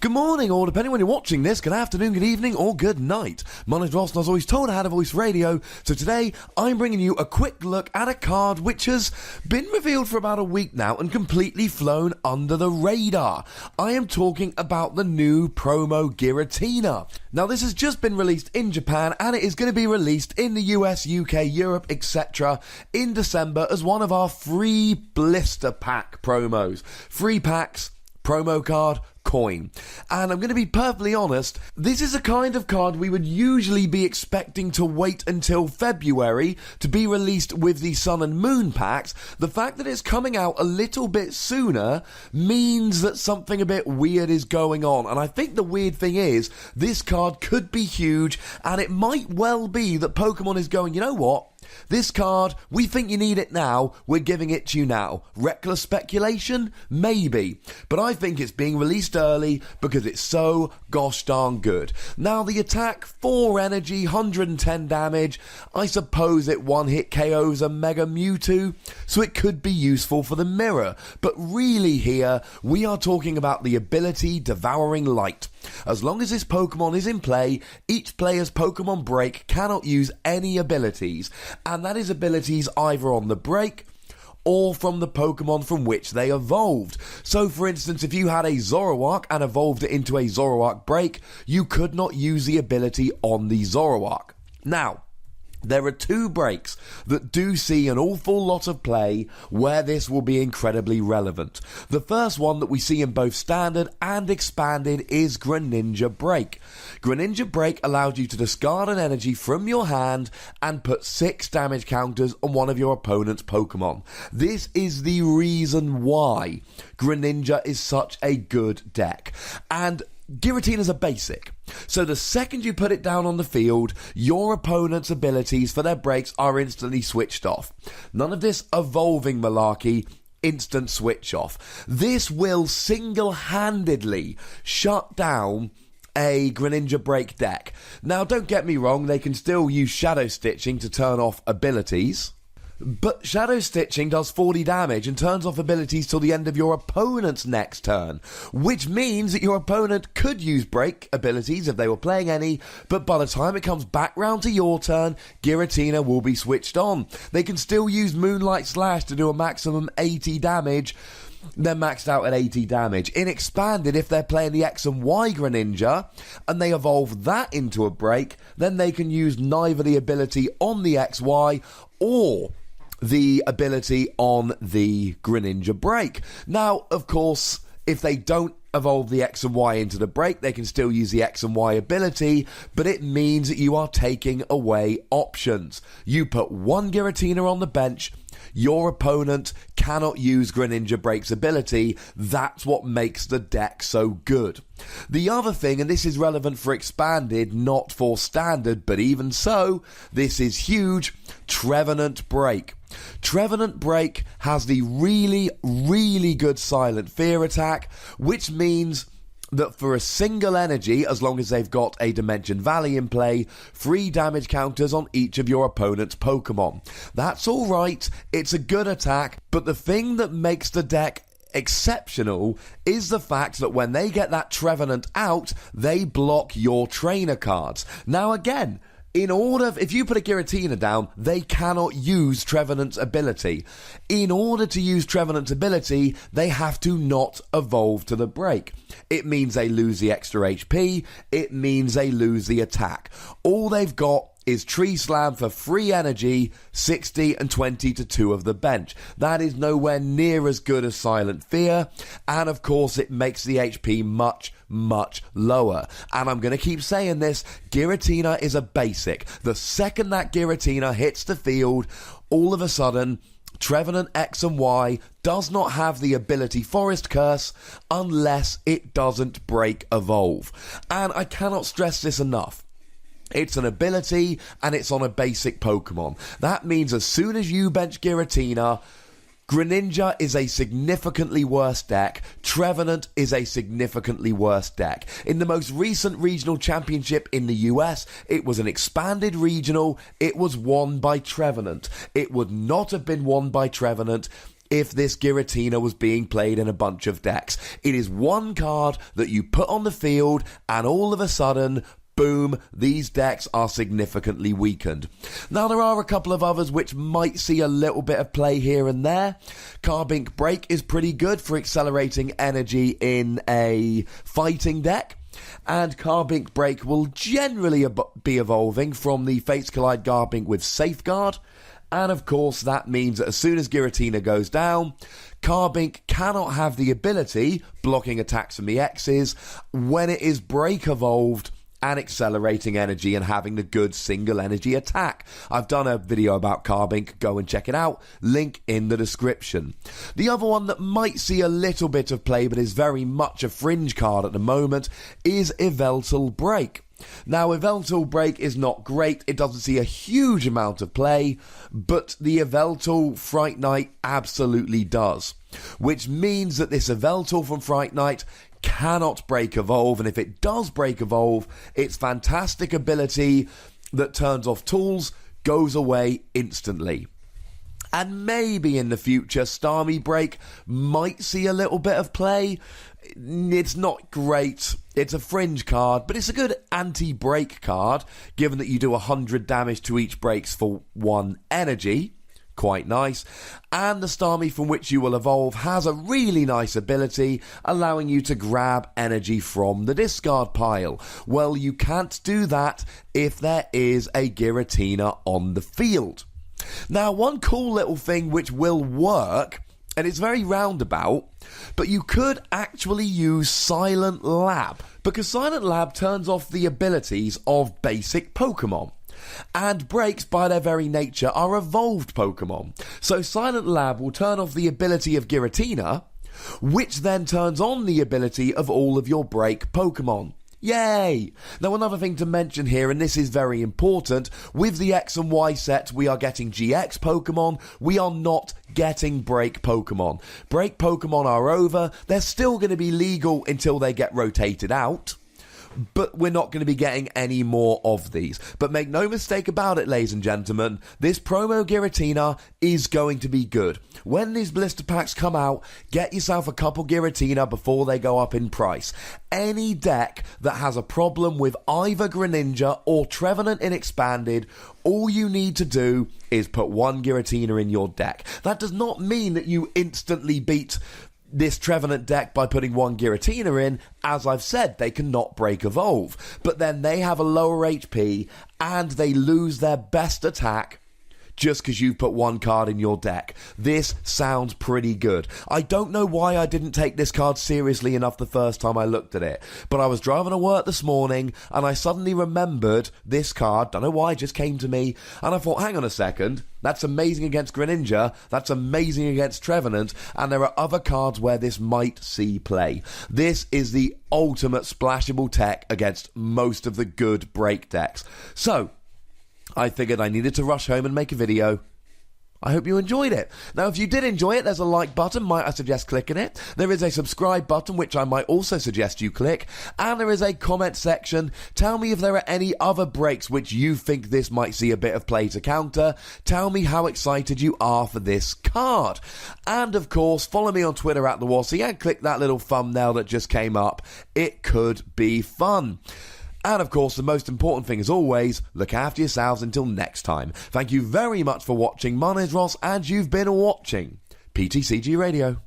Good morning, or depending when you're watching this, good afternoon, good evening, or good night. My name's Ross, and I was always told I had a voice radio, so today I'm bringing you a quick look at a card which has been revealed for about a week now and completely flown under the radar. I am talking about the new promo Giratina. Now, this has just been released in Japan, and it is going to be released in the US, UK, Europe, etc. in December as one of our free blister pack promos. Free packs, promo card, coin. And I'm going to be perfectly honest, this is a kind of card we would usually be expecting to wait until February to be released with the Sun and Moon packs. The fact that it's coming out a little bit sooner means that something a bit weird is going on. And I think the weird thing is, this card could be huge, and it might well be that Pokemon is going, you know what? This card, we think you need it now, we're giving it to you now. Reckless speculation? Maybe. But I think it's being released early because it's so gosh darn good. Now, the attack, 4 energy, 110 damage. I suppose it one-hit KOs a Mega Mewtwo, so it could be useful for the mirror. But really here, we are talking about the ability Devouring Light. As long as this Pokemon is in play, each player's Pokemon break cannot use any abilities, and that is abilities either on the break or from the Pokemon from which they evolved. So for instance, if you had a Zoroark and evolved it into a Zoroark break, you could not use the ability on the Zoroark. Now, there are 2 breaks that do see an awful lot of play where this will be incredibly relevant. The first one that we see in both Standard and Expanded is Greninja Break. Greninja Break allows you to discard an energy from your hand and put 6 damage counters on one of your opponent's Pokemon. This is the reason why Greninja is such a good deck. And Giratina's a basic. So the second you put it down on the field, your opponent's abilities for their breaks are instantly switched off. None of this evolving malarkey, instant switch off. This will single-handedly shut down a Greninja Break deck. Now, don't get me wrong, they can still use Shadow Stitching to turn off abilities. But Shadow Stitching does 40 damage and turns off abilities till the end of your opponent's next turn, which means that your opponent could use break abilities if they were playing any, but by the time it comes back round to your turn, Giratina will be switched on. They can still use Moonlight Slash to do a maximum 80 damage. They're maxed out at 80 damage. In Expanded, if they're playing the X and Y Greninja, and they evolve that into a break, then they can use neither the ability on the XY or the ability on the Greninja Break. Now, of course, if they don't evolve the X and Y into the break, they can still use the X and Y ability, but it means that you are taking away options. You put one Giratina on the bench, your opponent cannot use Greninja Break's ability. That's what makes the deck so good. The other thing, and this is relevant for Expanded, not for Standard, but even so, this is huge, Trevenant Break. Trevenant Break has the really good Silent Fear attack, which means that for a single energy, as long as they've got a Dimension Valley in play, 3 damage counters on each of your opponent's Pokemon. That's alright, it's a good attack, but the thing that makes the deck exceptional is the fact that when they get that Trevenant out, they block your trainer cards. Now again, if you put a Giratina down, they cannot use Trevenant's ability. In order to use Trevenant's ability, they have to not evolve to the break. It means they lose the extra HP, it means they lose the attack. All they've got is Tree Slam for free energy, 60 and 20 to 2 of the bench. That is nowhere near as good as Silent Fear, and of course it makes the HP much lower. And I'm going to keep saying this, Giratina is a basic. The second that Giratina hits the field, all of a sudden, Trevenant X and Y does not have the ability Forest Curse unless it doesn't break evolve. And I cannot stress this enough. It's an ability, and it's on a basic Pokemon. That means as soon as you bench Giratina, Greninja is a significantly worse deck. Trevenant is a significantly worse deck. In the most recent regional championship in the US, it was an expanded regional. It was won by Trevenant. It would not have been won by Trevenant if this Giratina was being played in a bunch of decks. It is one card that you put on the field and all of a sudden, boom, these decks are significantly weakened. Now, there are a couple of others which might see a little bit of play here and there. Carbink Break is pretty good for accelerating energy in a fighting deck. And Carbink Break will generally be evolving from the Fates Collide Carbink with Safeguard. And of course, that means that as soon as Giratina goes down, Carbink cannot have the ability, blocking attacks from the X's, when it is Break evolved and accelerating energy and having the good single energy attack. I've done a video about Carbink, go and check it out, link in the description. The other one that might see a little bit of play but is very much a fringe card at the moment is Yveltal Break. Now, Yveltal Break is not great, it doesn't see a huge amount of play, but the Yveltal Fright Knight absolutely does. Which means that this Yveltal from Fright Knight cannot break evolve, and if it does break evolve, its fantastic ability that turns off tools goes away instantly. And maybe in the future, Starmie Break might see a little bit of play. It's not great. It's a fringe card, but it's a good anti-break card, given that you do 100 damage to each breaks for 1 energy. Quite nice. And the Starmie from which you will evolve has a really nice ability, allowing you to grab energy from the discard pile. Well, you can't do that if there is a Giratina on the field. Now, one cool little thing which will work, and it's very roundabout, but you could actually use Silent Lab, because Silent Lab turns off the abilities of basic Pokemon. And breaks, by their very nature, are evolved Pokemon. So Silent Lab will turn off the ability of Giratina, which then turns on the ability of all of your break Pokemon. Yay! Now, another thing to mention here, and this is very important, with the X and Y set, we are getting GX Pokemon, we are not getting break Pokemon. Break Pokemon are over, they're still going to be legal until they get rotated out. But we're not going to be getting any more of these. But make no mistake about it, ladies and gentlemen, this promo Giratina is going to be good. When these blister packs come out, get yourself a couple Giratina before they go up in price. Any deck that has a problem with either Greninja or Trevenant in Expanded, all you need to do is put 1 Giratina in your deck. That does not mean that you instantly beat this Trevenant deck by putting 1 Giratina in. As I've said, they cannot break evolve, but then they have a lower HP and they lose their best attack just because you've put 1 card in your deck. This sounds pretty good. I don't know why I didn't take this card seriously enough the first time I looked at it, but I was driving to work this morning and I suddenly remembered this card, don't know why, it just came to me, and I thought, hang on a second, that's amazing against Greninja, that's amazing against Trevenant, and there are other cards where this might see play. This is the ultimate splashable tech against most of the good break decks. So, I figured I needed to rush home and make a video. I hope you enjoyed it. Now, if you did enjoy it, there's a like button, might I suggest clicking it. There is a subscribe button, which I might also suggest you click. And there is a comment section. Tell me if there are any other breaks which you think this might see a bit of play to counter. Tell me how excited you are for this card. And of course, follow me on Twitter at @TheWassy and click that little thumbnail that just came up. It could be fun. And of course, the most important thing as always, look after yourselves until next time. Thank you very much for watching. My name is Ross and you've been watching PTCG Radio.